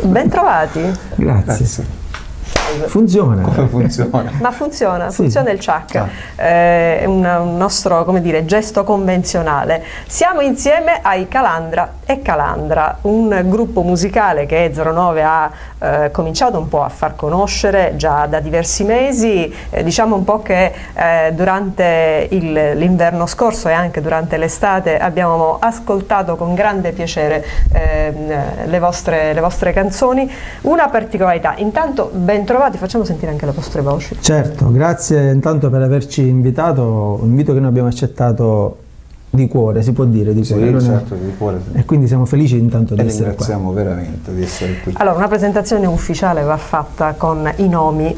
Bentrovati. Grazie. Funziona. Come funziona? Ma funziona, Sì. funziona il ciak. È un nostro, come dire, gesto convenzionale. Siamo insieme ai Calandra e Calandra, un gruppo musicale che 09 ha cominciato un po' a far conoscere già da diversi mesi. Diciamo un po' che durante l'inverno scorso e anche durante l'estate abbiamo ascoltato con grande piacere le vostre canzoni. Una particolarità, intanto ben trovati, facciamo sentire anche le vostre voci. Certo, grazie intanto per averci invitato, un invito che noi abbiamo accettato di cuore, si può dire di cuore. Sì, certo, di cuore. Sì. E quindi siamo felici intanto di E essere qua. ringraziamo veramente di essere qui. Allora, una presentazione ufficiale va fatta con i nomi.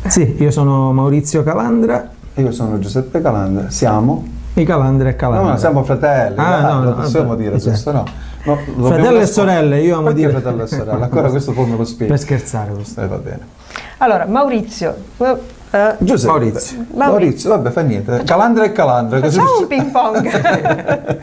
Sì, io sono Maurizio Calandra, Io sono Giuseppe Calandra, siamo... i Calandra e Calandra. No, siamo fratelli, lo possiamo vabbè, dire sì. questo, no? No, Fratelli e sorelle, io amo Perché dire. fratello e sorella? Ancora questo poi me lo spieghi. Per scherzare questo. Va bene. Allora, Maurizio. Giuseppe. Maurizio, vabbè, fa niente. Calandra e Calandra. così Facciamo un ping pong.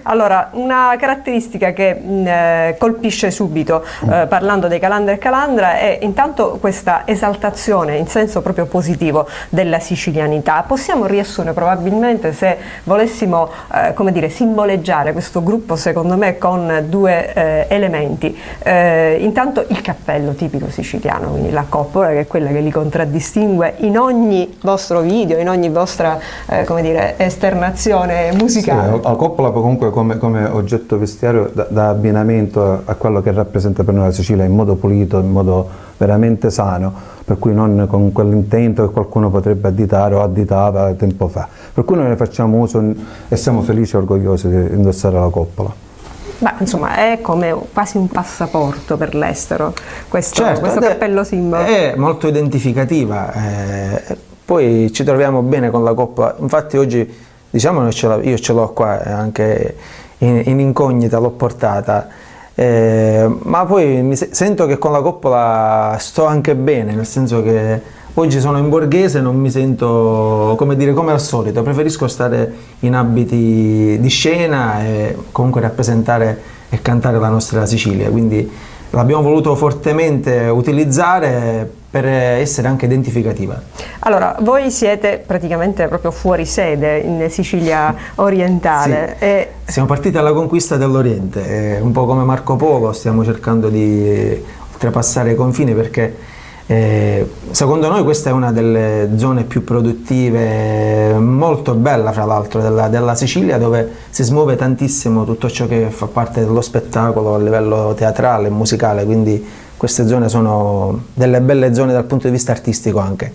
Allora, una caratteristica che colpisce subito parlando dei Calandra e Calandra è intanto questa esaltazione in senso proprio positivo della sicilianità. Possiamo riassumere probabilmente, se volessimo come dire, simboleggiare questo gruppo, secondo me, con due elementi. Intanto il cappello tipico siciliano, quindi la coppola, che è quella che li contraddistingue in ogni vostro video, in ogni vostra come dire, esternazione musicale. Sì, la coppola comunque come oggetto vestiario da abbinamento a quello che rappresenta per noi la Sicilia in modo pulito, in modo veramente sano, per cui non con quell'intento che qualcuno potrebbe additare o additava tempo fa. Per cui noi ne facciamo uso e siamo felici e orgogliosi di indossare la coppola. Beh, insomma, è come quasi un passaporto per l'estero, questo cappello simbolo. È molto identificativa, poi ci troviamo bene con la coppola. Infatti oggi, diciamo, io ce l'ho qua anche in incognita, l'ho portata, ma poi sento che con la coppola sto anche bene, nel senso che oggi sono in borghese, non mi sento, come dire, come al solito, preferisco stare in abiti di scena e comunque rappresentare e cantare la nostra Sicilia, quindi l'abbiamo voluto fortemente utilizzare per essere anche identificativa. Allora, voi siete praticamente proprio fuori sede in Sicilia orientale. Sì. E Siamo partiti alla conquista dell'Oriente, un po' come Marco Polo, stiamo cercando di oltrepassare i confini perché secondo noi questa è una delle zone più produttive, molto bella fra l'altro della Sicilia, dove si smuove tantissimo tutto ciò che fa parte dello spettacolo a livello teatrale e musicale, quindi queste zone sono delle belle zone dal punto di vista artistico anche.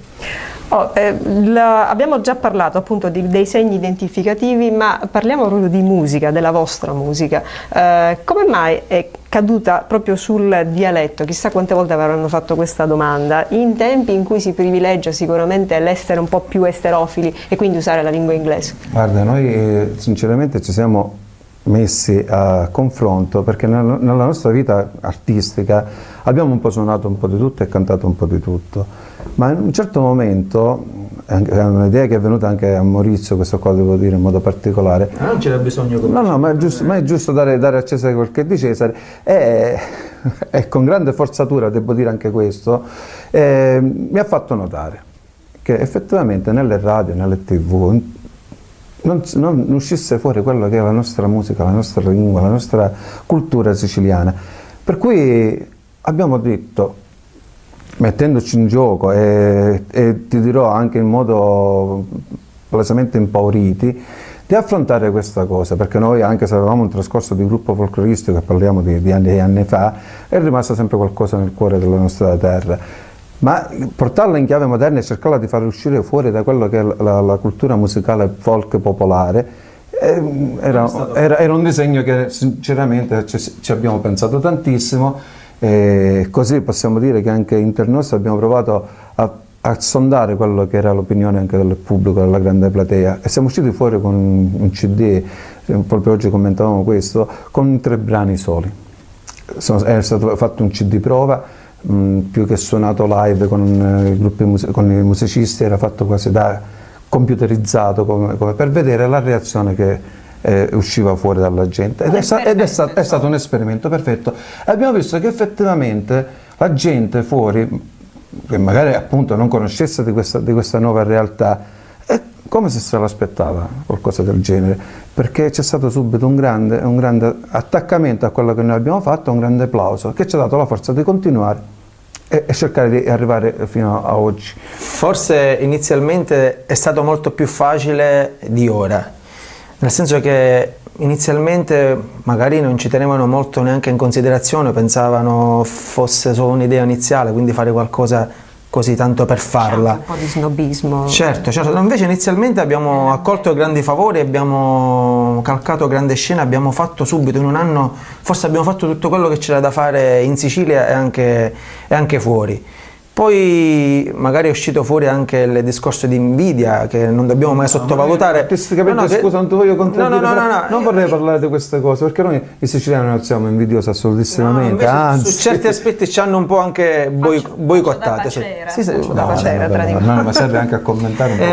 Abbiamo già parlato appunto dei segni identificativi, ma parliamo proprio di musica, della vostra musica. Come mai è caduta proprio sul dialetto? Chissà quante volte avranno fatto questa domanda, in tempi in cui si privilegia sicuramente l'essere un po' più esterofili e quindi usare la lingua inglese. Guarda, noi sinceramente ci siamo messi a confronto perché nella nostra vita artistica abbiamo un po' suonato un po' di tutto e cantato un po' di tutto, ma in un certo momento, è un'idea che è venuta anche a Maurizio, questo qua devo dire in modo particolare. Non c'era bisogno come No, ma è giusto dare a Cesare quel che è di Cesare, e con grande forzatura devo dire anche questo, mi ha fatto notare che effettivamente nelle radio, nelle tv non uscisse fuori quello che è la nostra musica, la nostra lingua, la nostra cultura siciliana. Per cui abbiamo detto, mettendoci in gioco e ti dirò anche in modo palesemente impauriti, di affrontare questa cosa, perché noi, anche se avevamo un trascorso di gruppo folcloristico, che parliamo di anni e anni fa, è rimasto sempre qualcosa nel cuore della nostra terra. Ma portarla in chiave moderna e cercarla di far uscire fuori da quello che è la cultura musicale folk popolare era un disegno che sinceramente ci abbiamo pensato tantissimo, e così possiamo dire che anche internos abbiamo provato a sondare quello che era l'opinione anche del pubblico, della grande platea, e siamo usciti fuori con un CD, proprio oggi commentavamo questo, con 3 brani soli. È stato fatto un CD prova, più che suonato live con i gruppi con i musicisti, era fatto quasi da computerizzato come per vedere la reazione che usciva fuori dalla gente ed è stato un esperimento perfetto. Abbiamo visto che effettivamente la gente fuori, che magari appunto non conoscesse di questa nuova realtà, è come se se l'aspettava qualcosa del genere, perché c'è stato subito un grande attaccamento a quello che noi abbiamo fatto, un grande applauso che ci ha dato la forza di continuare e cercare di arrivare fino a oggi. Forse inizialmente è stato molto più facile di ora, nel senso che inizialmente magari non ci tenevano molto neanche in considerazione, pensavano fosse solo un'idea iniziale, quindi fare qualcosa così tanto per farla. Un po' di snobismo. Certo, invece inizialmente abbiamo accolto grandi favori, abbiamo calcato grande scena, abbiamo fatto subito in un anno, forse abbiamo fatto tutto quello che c'era da fare in Sicilia e anche fuori. Poi magari è uscito fuori anche il discorso di invidia che non dobbiamo mai sottovalutare. Artisticamente, scusa, non ti voglio contraddire, non vorrei parlare di queste cose, perché noi i siciliani non siamo invidiosi assolutissimamente, anzi. Su certi aspetti ci hanno un po' anche boicottate. Ma serve anche a commentare un po'.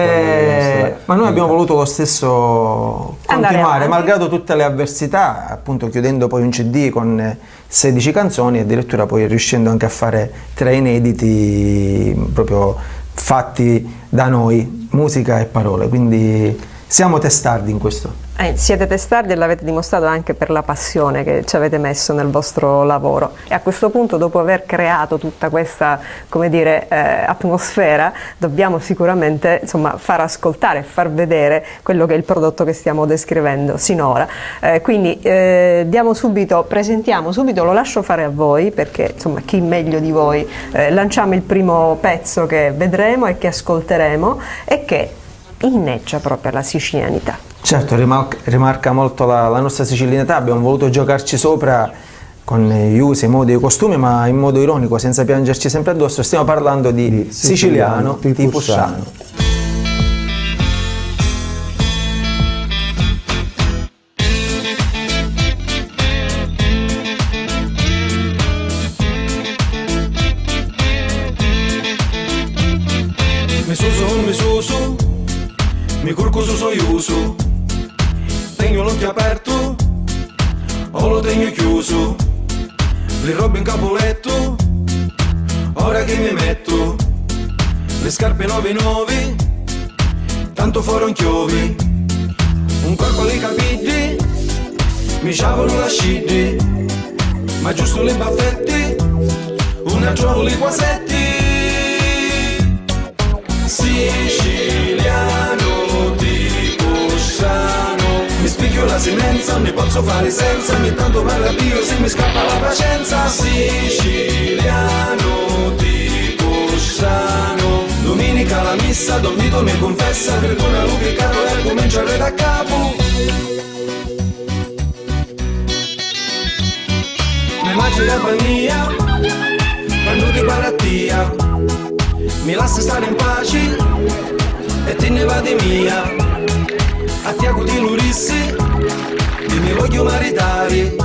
Ma noi abbiamo voluto lo stesso continuare, malgrado tutte le avversità, appunto chiudendo poi un CD con 16 canzoni e addirittura poi riuscendo anche a fare 3 inediti proprio fatti da noi, musica e parole, quindi siamo testardi in questo. Siete testardi e l'avete dimostrato anche per la passione che ci avete messo nel vostro lavoro, e a questo punto, dopo aver creato tutta questa, come dire, atmosfera, dobbiamo sicuramente, insomma, far ascoltare e far vedere quello che è il prodotto che stiamo descrivendo sinora. Quindi presentiamo subito, lo lascio fare a voi, perché insomma chi meglio di voi. Lanciamo il primo pezzo che vedremo e che ascolteremo e che inneggia proprio alla sicilianità. Certo, rimarca molto la nostra sicilianità, abbiamo voluto giocarci sopra con gli usi, i modi e i costumi, ma in modo ironico, senza piangerci sempre addosso. Stiamo parlando di Siciliano di Pusciano. Mi suso, mi curco su soiuso, tengo l'occhio aperto o lo tengo chiuso, le robe in capoletto, ora che mi metto, le scarpe 9 tanto fuori un chiovi, un corpo di capigli, mi sciavano la scidi, ma giusto le baffette, una giovane li quasetti. Siciliano di Pusciano, mi spicchio la semenza, ne posso fare senza, ogni tanto mi arrabbio se mi scappa la pazienza. Siciliano di Pusciano, domenica la messa, Don Vito mi confessa, perdona lo peccato e cominciare da capo. Mi mangi la bandia, quando ti barattia, mi lascia stare in pace e te ne va di mia. A Tiago di Lurissi, mi voglio maritare,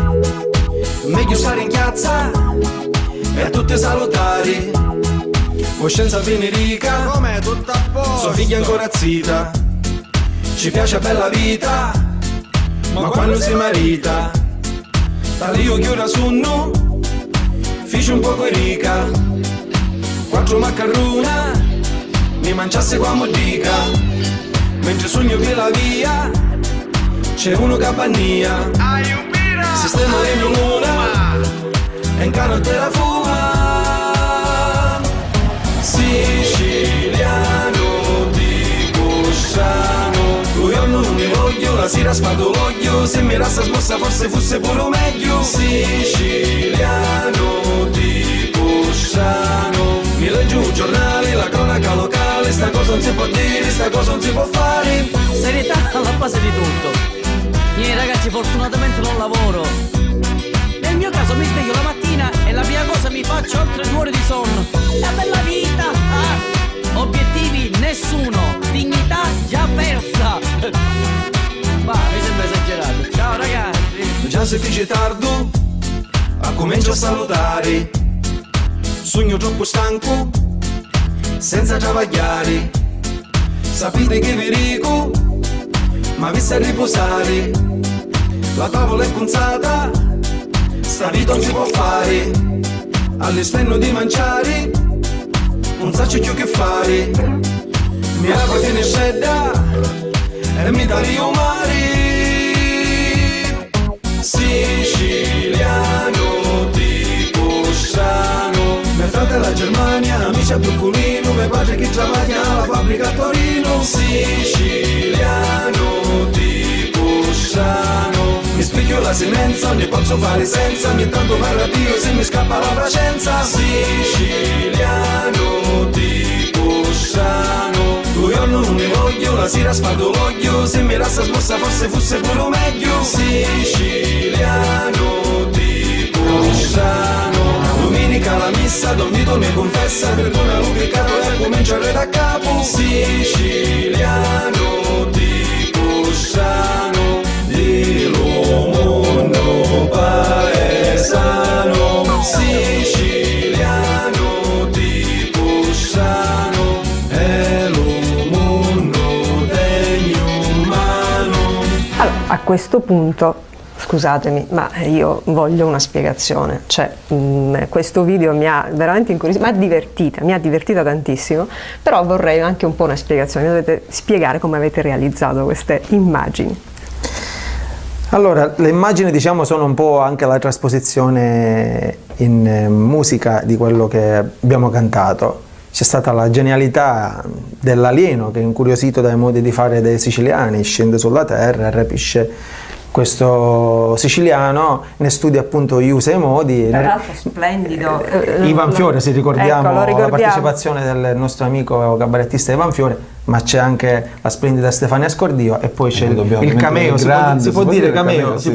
meglio stare in piazza e a tutte salutare. Coscienza venerica, com'è tutta a posto, sua figlia ancora zita, ci piace bella vita, ma quando si marita, tale io chiudo sonno, fici un poco rica. 4 maccarruna mi mangiasse qua modica, mentre sogno che la via c'è uno capannia, sistema di luna e in cano te la fuma. Siciliano di Pusciano, lui non mi voglio, la sera spado l'oglio, se mi rasta smossa forse fosse pure meglio. Siciliano di Pusciano, mi leggo un giornale, la cronaca locale, sta cosa non si può dire, sta cosa non si può fare. Serietà alla base di tutto. Io ragazzi fortunatamente non lavoro. Nel mio caso mi sveglio la mattina e la prima cosa mi faccio oltre 2 ore di sonno. La bella vita! Obiettivi nessuno, dignità già persa. Ma mi sembra esagerato. Ciao ragazzi. Già si dice tardo, comincio a salutare. Sogno troppo stanco, senza travagliare. Sapete che vi dico, ma vi sta a riposare. la tavola è punzata, sta vita non si può fare, all'esterno di mangiare, non sa più che fare, mi apro che ne scedda e mi dà io mare, siciliano tipo strano, mia frate la Germania, amici a Broccolino, mio padre che travaglia alla fabbrica a Torino, siciliano tipo strano, mi spiego la semenza, ne posso fare senza, ogni tanto parla Dio se mi scappa la placenza, siciliano tipo strano, due giorni non ne voglio, la sera spardo l'oglio, se mi resta smossa forse fosse pure meglio, siciliano tipo strano, domenica la messa, Don Vito mi confessa, perdona l'ho peccato e cominciare da capo, siciliano tipo strano, di mondo paesano, siciliano tipo strano, è lo mondo degno umano. Allora, a questo punto, scusatemi, ma io voglio una spiegazione, cioè questo video mi ha veramente incuriosito, mi ha divertita tantissimo, però vorrei anche un po' una spiegazione, mi dovete spiegare come avete realizzato queste immagini. Allora, le immagini diciamo sono un po' anche la trasposizione in musica di quello che abbiamo cantato. C'è stata la genialità dell'alieno che, incuriosito dai modi di fare dei siciliani, scende sulla terra e rapisce questo siciliano, ne studia appunto gli usi e i modi. Tra l'altro splendido. Ivan Fiore, se ricordiamo, ecco, la partecipazione del nostro amico cabarettista Ivan Fiore, ma c'è anche la splendida Stefania Scordio e poi c'è il cameo, si può dire cameo, si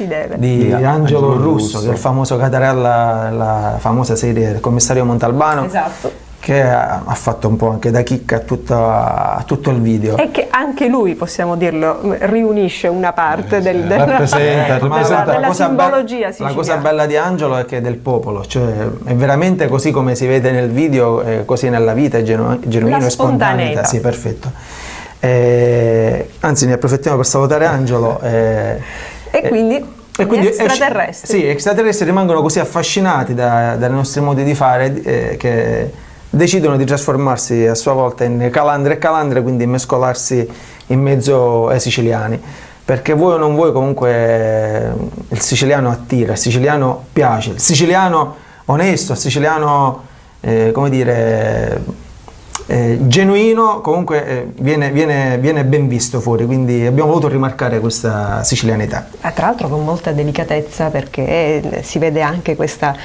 deve. Di Angelo Russo, che è il famoso Catarella, la famosa serie del commissario Montalbano. Esatto. Che ha fatto un po' anche da chicca a tutto il video. E che anche lui, possiamo dirlo, riunisce una parte rappresenta della simbologia siciliana. La cosa bella di Angelo è che è del popolo, cioè è veramente così come si vede nel video, così nella vita, è genuino e spontaneità. Sì, perfetto. Anzi, ne approfittiamo per salutare Angelo. E quindi gli extraterrestri. Sì, extraterrestri rimangono così affascinati dai nostri modi di fare che decidono di trasformarsi a sua volta in calandre e calandre, quindi mescolarsi in mezzo ai siciliani, perché vuoi o non vuoi comunque il siciliano attira, il siciliano piace, il siciliano onesto, il siciliano come dire genuino comunque viene ben visto fuori, quindi abbiamo voluto rimarcare questa sicilianità. Tra l'altro con molta delicatezza, perché si vede anche questa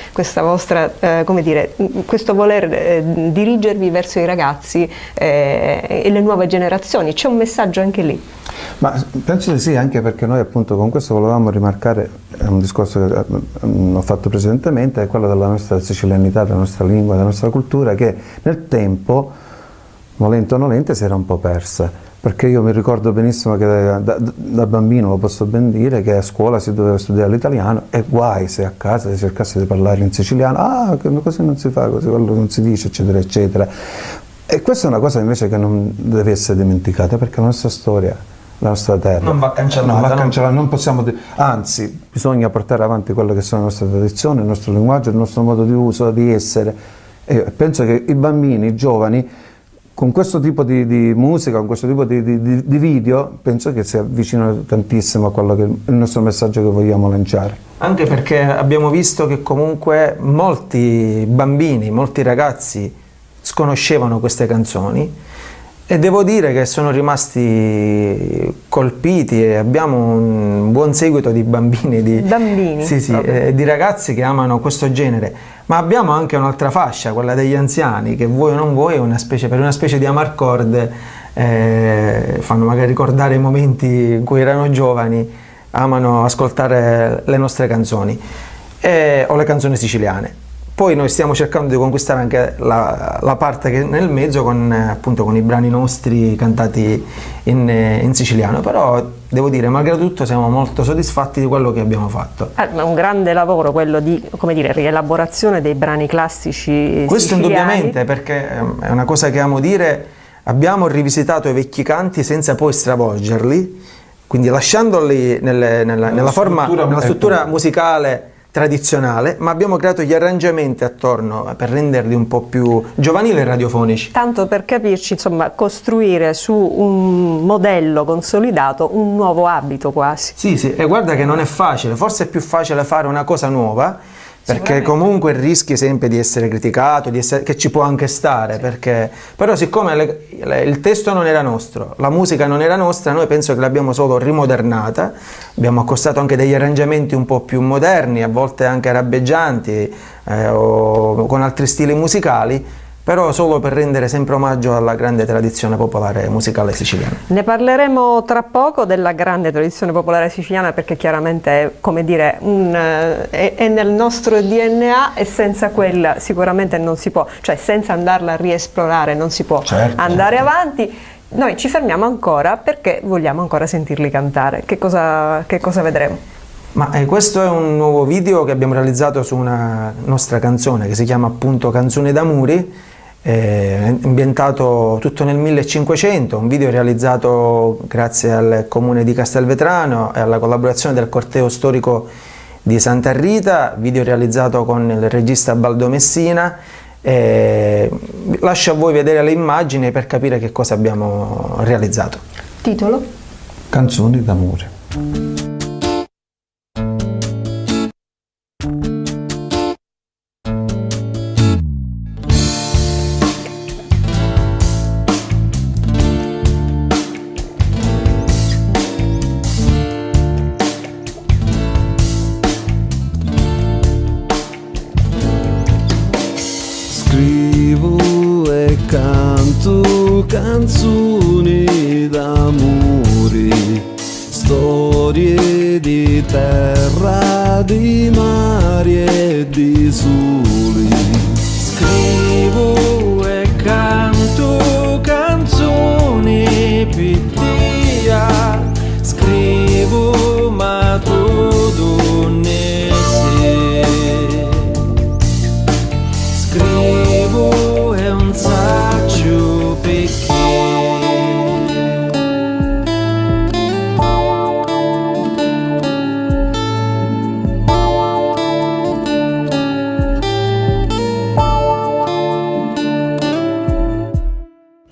vostra, come dire, questo voler dirigervi verso i ragazzi e le nuove generazioni. C'è un messaggio anche lì. Ma penso di sì, anche perché noi appunto con questo volevamo rimarcare un discorso che ho fatto precedentemente, è quello della nostra sicilianità, della nostra lingua, della nostra cultura, che nel tempo, volente o nolente, si era un po' persa, perché io mi ricordo benissimo che da bambino, lo posso ben dire, che a scuola si doveva studiare l'italiano e guai se a casa si cercasse di parlare in siciliano, così non si fa, così quello non si dice, eccetera eccetera. E questa è una cosa invece che non deve essere dimenticata, perché la nostra storia, la nostra terra non va cancellata, non possiamo anzi bisogna portare avanti quelle che sono le nostre tradizioni, il nostro linguaggio, il nostro modo di uso, di essere, e penso che i bambini, i giovani, con questo tipo di musica, con questo tipo di video, penso che si avvicinano tantissimo a quello che è il nostro messaggio che vogliamo lanciare. Anche perché abbiamo visto che comunque molti bambini, molti ragazzi sconoscevano queste canzoni e devo dire che sono rimasti colpiti e abbiamo un buon seguito di bambini, di ragazzi che amano questo genere. Ma abbiamo anche un'altra fascia, quella degli anziani, che vuoi o non vuoi per una specie di amarcord fanno magari ricordare i momenti in cui erano giovani, amano ascoltare le nostre canzoni o le canzoni siciliane. Poi noi stiamo cercando di conquistare anche la parte che è nel mezzo appunto con i brani nostri cantati in siciliano, però devo dire, malgrado tutto siamo molto soddisfatti di quello che abbiamo fatto. È un grande lavoro quello di, come dire, rielaborazione dei brani classici questo siciliani. Indubbiamente, perché è una cosa che amo dire, abbiamo rivisitato i vecchi canti senza poi stravolgerli, quindi lasciandoli nella struttura musicale tradizionale, ma abbiamo creato gli arrangiamenti attorno per renderli un po' più giovanili e radiofonici. Tanto per capirci, insomma, costruire su un modello consolidato un nuovo abito quasi. Sì, e guarda che non è facile, forse è più facile fare una cosa nuova, perché comunque rischi sempre di essere criticato, che ci può anche stare, però siccome il testo non era nostro, la musica non era nostra, noi penso che l'abbiamo solo rimodernata, abbiamo accostato anche degli arrangiamenti un po' più moderni, a volte anche arabeggianti o con altri stili musicali, però solo per rendere sempre omaggio alla grande tradizione popolare musicale siciliana. Ne parleremo tra poco della grande tradizione popolare siciliana, perché chiaramente è, come dire, è nel nostro DNA, e senza quella sicuramente non si può, cioè senza andarla a riesplorare non si può andare avanti. Noi ci fermiamo ancora perché vogliamo ancora sentirli cantare. Che cosa vedremo? Questo è un nuovo video che abbiamo realizzato su una nostra canzone che si chiama appunto Canzone d'Amuri, ambientato tutto nel 1500, un video realizzato grazie al comune di Castelvetrano e alla collaborazione del corteo storico di Santa Rita, video realizzato con il regista Baldo Messina. Lascio a voi vedere le immagini per capire che cosa abbiamo realizzato. Titolo? Canzoni d'amore. Scrivo e canto canzoni d'amore, storie di terra, di mari e di soli. Scrivo e canto canzoni pittia, scrivo ma tutto ne sé. Scrivo e un saggio perché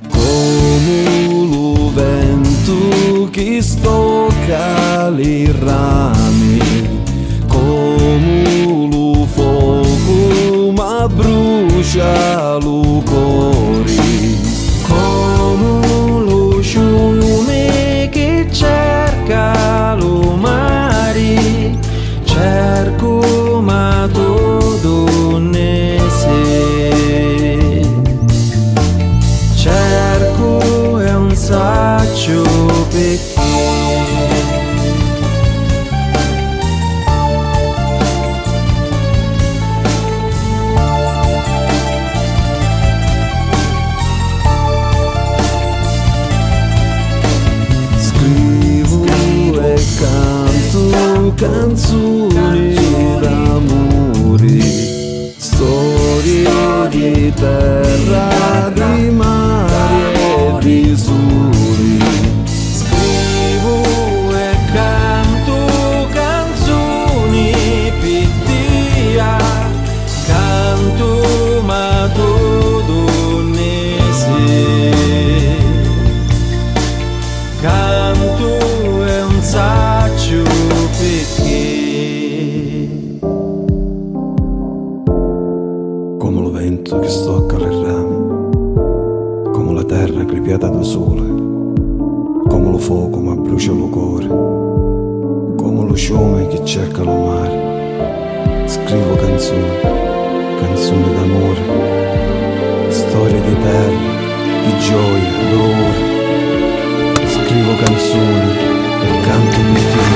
come lo vento che stocca i rami, come lo fuoco ma brucia lo cuore, come lo fiume che cerca lo mare, cerco ma tutto ne sé, cerco è un saggio perché canzoni d'amore, storie di terra, di mare e di soli. Scrivo e canto canzoni pittia, canto ma tutto ne sé, canto è un saggio perché come lo vento che stocca le rami, come la terra gripiata da sole, come lo fuoco ma brucia lo cuore, come lo fiume che cerca lo mare. Scrivo canzoni, canzoni d'amore, storie di terra, di gioia, dolore. Scrivo canzoni e canto per te.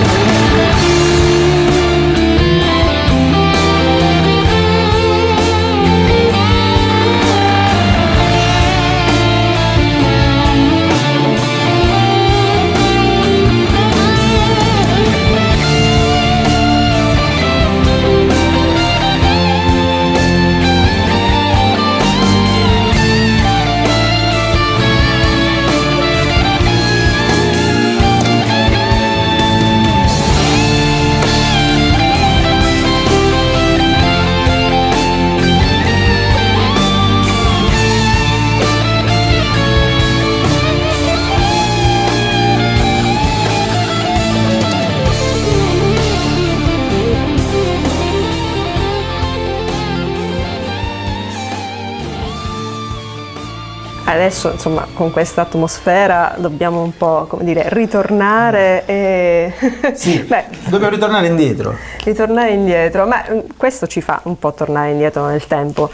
Adesso, insomma, con questa atmosfera dobbiamo un po', come dire, ritornare e... Sì, Beh, dobbiamo ritornare indietro. ritornare indietro, ma questo ci fa un po' tornare indietro nel tempo,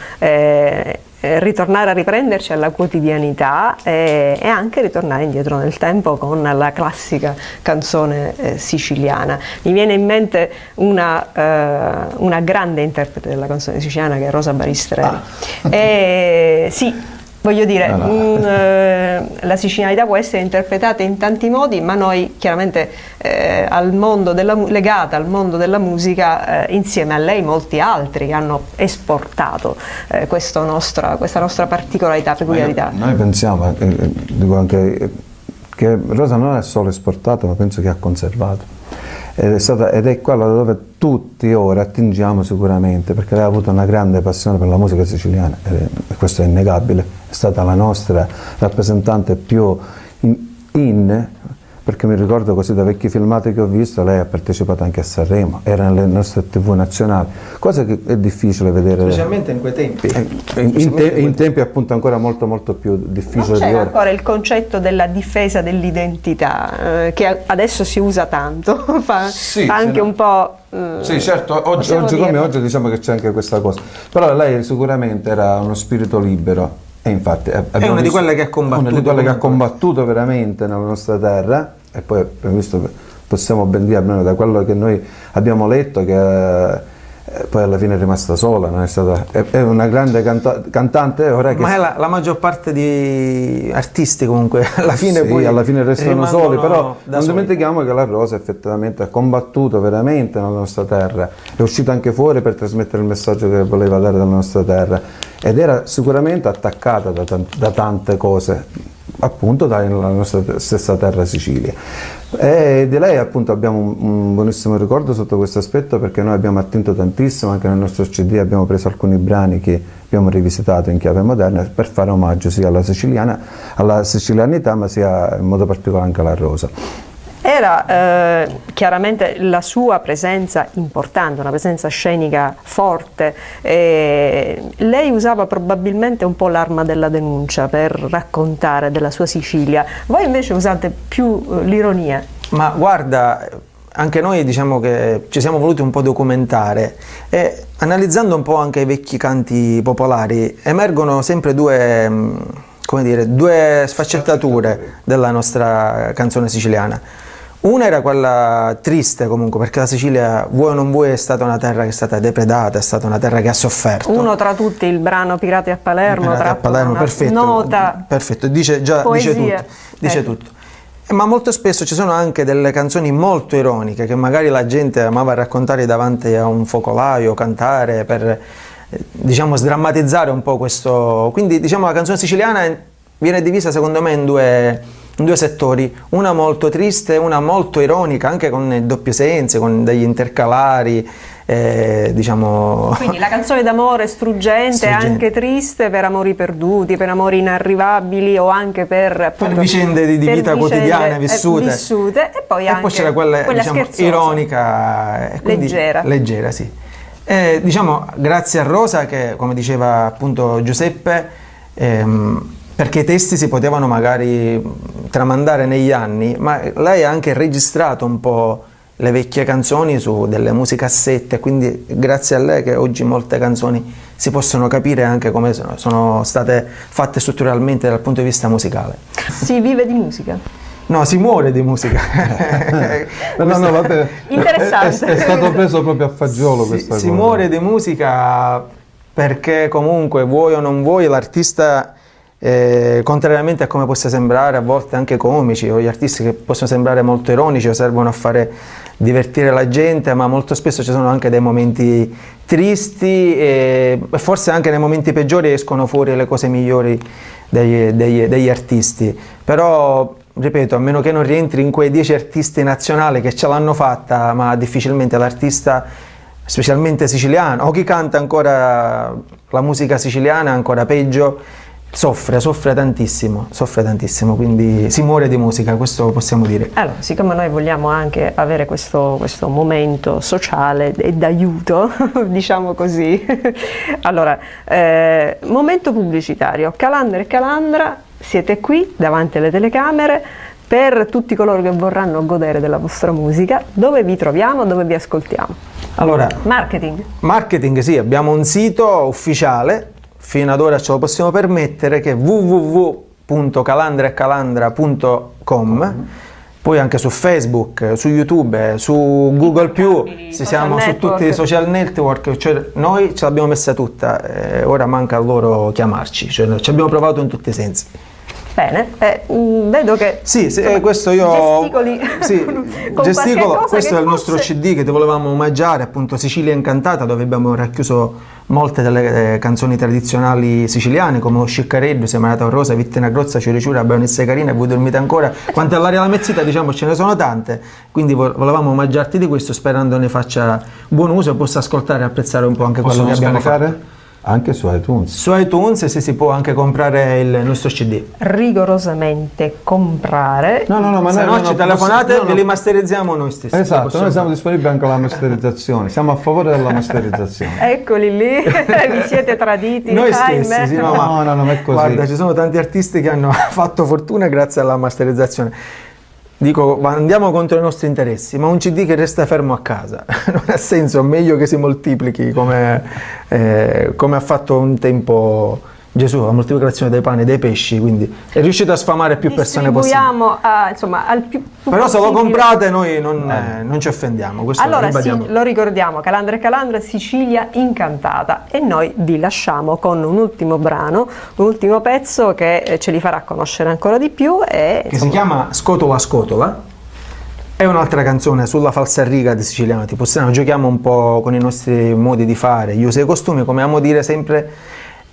ritornare a riprenderci alla quotidianità e anche ritornare indietro nel tempo con la classica canzone siciliana. Mi viene in mente una grande interprete della canzone siciliana che è Rosa Baristrelli. Sì. Voglio dire, la sicilianità può essere interpretata in tanti modi, ma noi chiaramente legata al mondo della musica, insieme a lei molti altri hanno esportato questa nostra particolarità, peculiarità. Noi pensiamo, dico anche, che Rosa non è solo esportata, ma penso che ha conservato. Ed è quella dove tutti ora attingiamo sicuramente, perché lei ha avuto una grande passione per la musica siciliana, e questo è innegabile. È stata la nostra rappresentante più perché mi ricordo così da vecchi filmati che ho visto, lei ha partecipato anche a Sanremo, era nelle nostre TV nazionali, cosa che è difficile vedere. Specialmente in quei tempi. In tempi appunto ancora molto molto più difficile Non di c'è ora. ancora il concetto della difesa dell'identità, che adesso si usa tanto, fa anche un po'... Sì, certo, oggi come oggi diciamo che c'è anche questa cosa, però lei sicuramente era uno spirito libero. E infatti è una di quelle che ha combattuto. Una di quelle che ha combattuto veramente nella nostra terra, e poi abbiamo visto, possiamo ben dire, almeno da quello che noi abbiamo letto, che poi alla fine è rimasta sola, non è stata, è una grande cantante ora che... Ma è la maggior parte di artisti comunque alla fine sì, poi alla fine restano soli, però non soli. dimentichiamo che la Rosa effettivamente ha combattuto veramente nella nostra terra, è uscita anche fuori per trasmettere il messaggio che voleva dare dalla nostra terra, ed era sicuramente attaccata da tante cose, appunto dalla nostra stessa terra Sicilia. E di lei appunto abbiamo un buonissimo ricordo sotto questo aspetto, perché noi abbiamo attinto tantissimo, anche nel nostro CD abbiamo preso alcuni brani che abbiamo rivisitato in chiave moderna per fare omaggio sia alla sicilianità, ma sia in modo particolare anche alla Rosa. Era chiaramente la sua presenza importante, una presenza scenica forte. Lei usava probabilmente un po' l'arma della denuncia per raccontare della sua Sicilia. Voi invece usate più l'ironia. Ma guarda, anche noi diciamo che ci siamo voluti un po' documentare e analizzando un po' anche i vecchi canti popolari emergono sempre due sfaccettature della nostra canzone siciliana. Una era quella triste comunque, perché la Sicilia, vuoi o non vuoi, è stata una terra che è stata depredata, è stata una terra che ha sofferto. Uno tra tutti, il brano Pirati a Palermo, Pirati a Palermo, perfetto, nota, perfetto, dice tutto. Ma molto spesso ci sono anche delle canzoni molto ironiche che magari la gente amava raccontare davanti a un focolaio, cantare per diciamo sdrammatizzare un po' questo. Quindi diciamo la canzone siciliana viene divisa secondo me in due settori, una molto triste, una molto ironica, anche con doppi sensi, con degli intercalari, diciamo... Quindi la canzone d'amore struggente, anche triste, per amori perduti, per amori inarrivabili o anche per, appunto, per vicende di vita quotidiana vissute. E poi anche poi c'era quella diciamo, scherzosa, ironica, leggera, sì. Diciamo grazie a Rosa che, come diceva appunto Giuseppe, perché i testi si potevano magari tramandare negli anni, ma lei ha anche registrato un po' le vecchie canzoni su delle musicassette, quindi grazie a lei che oggi molte canzoni si possono capire anche come sono state fatte strutturalmente dal punto di vista musicale. Si vive di musica? No, si muore di musica. No, vabbè. Interessante. È stato preso proprio a fagiolo questa cosa. Si muore di musica perché comunque, vuoi o non vuoi, l'artista... contrariamente a come possa sembrare a volte anche comici, o gli artisti che possono sembrare molto ironici o servono a fare divertire la gente, ma molto spesso ci sono anche dei momenti tristi e forse anche nei momenti peggiori escono fuori le cose migliori degli artisti. Però ripeto, a meno che non rientri in quei 10 artisti nazionali che ce l'hanno fatta, ma difficilmente l'artista, specialmente siciliano, o chi canta ancora la musica siciliana, ancora peggio, soffre tantissimo, quindi si muore di musica, questo possiamo dire. Allora, siccome noi vogliamo anche avere questo momento sociale e d'aiuto, diciamo così, allora, momento pubblicitario, Calandra e Calandra, siete qui davanti alle telecamere. Per tutti coloro che vorranno godere della vostra musica, dove vi troviamo, dove vi ascoltiamo? Allora, Marketing, sì, abbiamo un sito ufficiale, fino ad ora ce lo possiamo permettere, che è www.calandraecalandra.com. Poi anche su Facebook, su YouTube, su Google+, siamo su tutti i social network, cioè noi ce l'abbiamo messa tutta, ora manca a loro chiamarci, cioè ci abbiamo provato in tutti i sensi. Bene, vedo che questo io gesticolo, questo è il nostro forse... CD che ti volevamo omaggiare, appunto Sicilia Incantata, dove abbiamo racchiuso molte delle canzoni tradizionali siciliane, come lo Sciccareddu, Semanata Rosa, Vittina Grozza, Ciuriciura, Baronessa Carina, Voi dormite ancora, quanto all'aria la mezzita, diciamo ce ne sono tante, quindi volevamo omaggiarti di questo, sperando ne faccia buon uso e possa ascoltare e apprezzare un po' anche quello che abbiamo fatto. Anche su iTunes. Su iTunes si può anche comprare il nostro CD. Rigorosamente comprare. No, ma se no ci telefonate e li masterizziamo noi stessi. Esatto, noi siamo disponibili anche alla masterizzazione, siamo a favore della masterizzazione. Eccoli lì, vi siete traditi. Noi stessi, sì, no, non è così. Guarda, ci sono tanti artisti che hanno fatto fortuna grazie alla masterizzazione. Dico, andiamo contro i nostri interessi, ma un CD che resta fermo a casa non ha senso, meglio che si moltiplichi come ha fatto un tempo Gesù, la moltiplicazione dei pani e dei pesci, quindi è riuscito a sfamare più persone possibili. Insomma, al più però se lo comprate noi non ci offendiamo. Questo allora sì, lo ricordiamo, Calandra e Calandra, Sicilia Incantata, e noi vi lasciamo con un ultimo brano, un ultimo pezzo che ce li farà conoscere ancora di più che si chiama Scotola Scotola. È un'altra canzone sulla falsariga di siciliano tipo strano, giochiamo un po' con i nostri modi di fare, gli usi e i costumi, come amo dire sempre.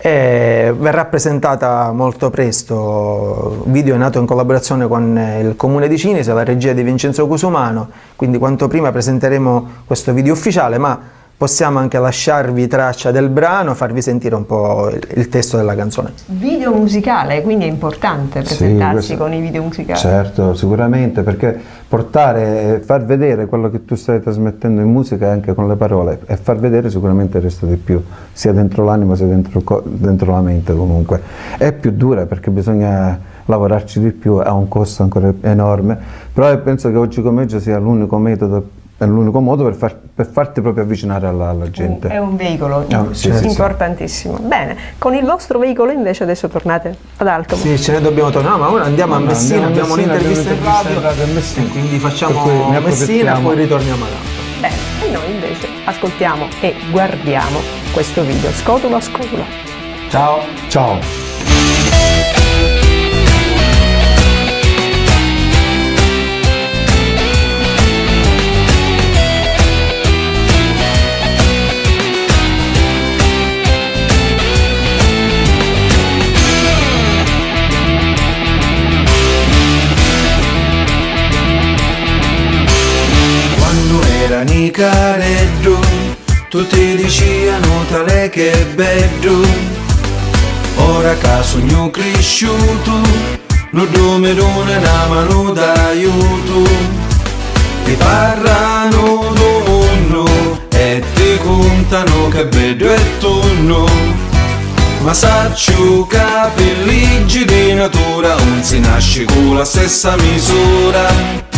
Verrà presentata molto presto. Video è nato in collaborazione con il comune di Cinise, la regia di Vincenzo Cusumano, quindi quanto prima presenteremo questo video ufficiale, ma possiamo anche lasciarvi traccia del brano, farvi sentire un po' il testo della canzone. Video musicale, quindi è importante presentarsi con i video musicali. Certo, sicuramente, perché portare e far vedere quello che tu stai trasmettendo in musica anche con le parole, e far vedere sicuramente resta di più, sia dentro l'anima sia dentro la mente. Comunque è più dura perché bisogna lavorarci di più, ha un costo ancora enorme, però penso che oggi come oggi sia l'unico metodo, è l'unico modo per farti proprio avvicinare alla gente. È un veicolo sì, importantissimo. Sì. Bene, con il vostro veicolo invece adesso tornate ad Altomo. Sì, ce ne dobbiamo tornare, ma ora andiamo a Messina, abbiamo un'intervista in radio a Messina, quindi facciamo Messina e poi ritorniamo ad Altomo. Bene, e noi invece ascoltiamo e guardiamo questo video. Scotola Scotola. Ciao. Ciao. Careddu, tutti dicevano tale che bello, ora che sogno cresciuto, non mi dona una mano d'aiuto, ti parlano del mondo e ti contano che bello è tonno, ma saccio che per leggi di natura non si nasce con la stessa misura.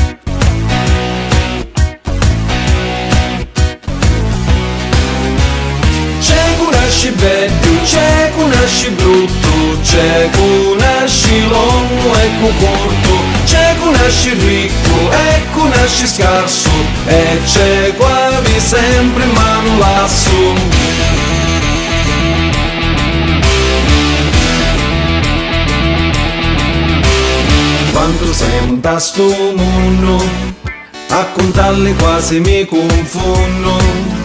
Bello, c'è cu nasci brutto, c'è cu nasci longo e cu corto, c'è cu nasci ricco e cu nasci scarso, e c'è quasi sempre in mano lasso. Quando sei un tasto mondo, a contarli quasi mi confondo.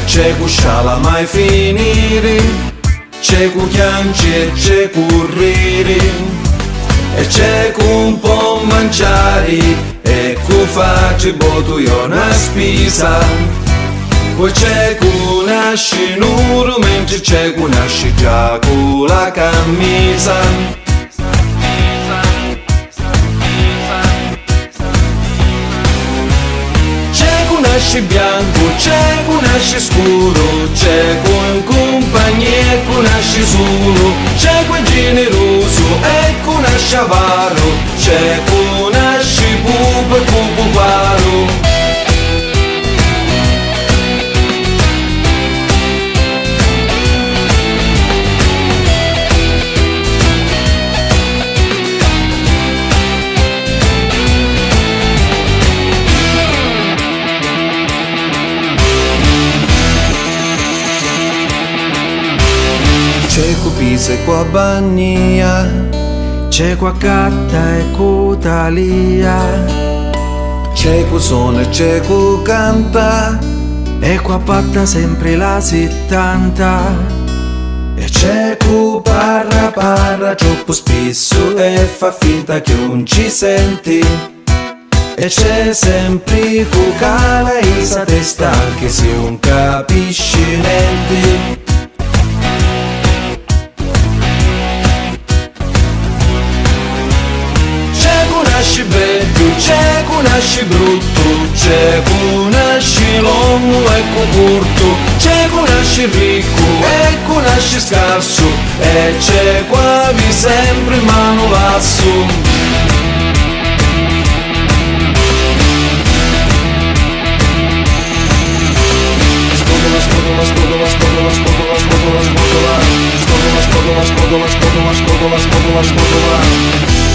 C'è cu sciala mai finire, c'è cu chianci e c'è cu rire, e c'è cu un po' mangiare, e cu facci botu io una spesa. Poi c'è cu nasci nuro, mentre c'è cu nasci già cu la camisa. Nasci bianco, c'è cu nasci scuro, c'è cu in compagnia e cu nasci solo, c'è cu generoso e conosci avaro, c'è conosci pupo e pupo paro. C'è cu pisa e qua bagnia, c'è qua catta e cu talia, c'è cu suona e c'è cu canta, e qua patta sempre la 70. E c'è cu parra parra troppo spesso e fa finta che non ci senti. E c'è sempre cu cala e sa testa anche se non capisci niente. C'è bello, c'è conosci brutto, c'è conosci l'uomo e corto, c'è conosci ricco e conosci scarso, e c'è quasi sempre mano lasso. Scodola, scodola, scodola, scodola, scodola, scodola, scodola, scodola, scodola, scodola, scodola, scodola, scodola, scodola.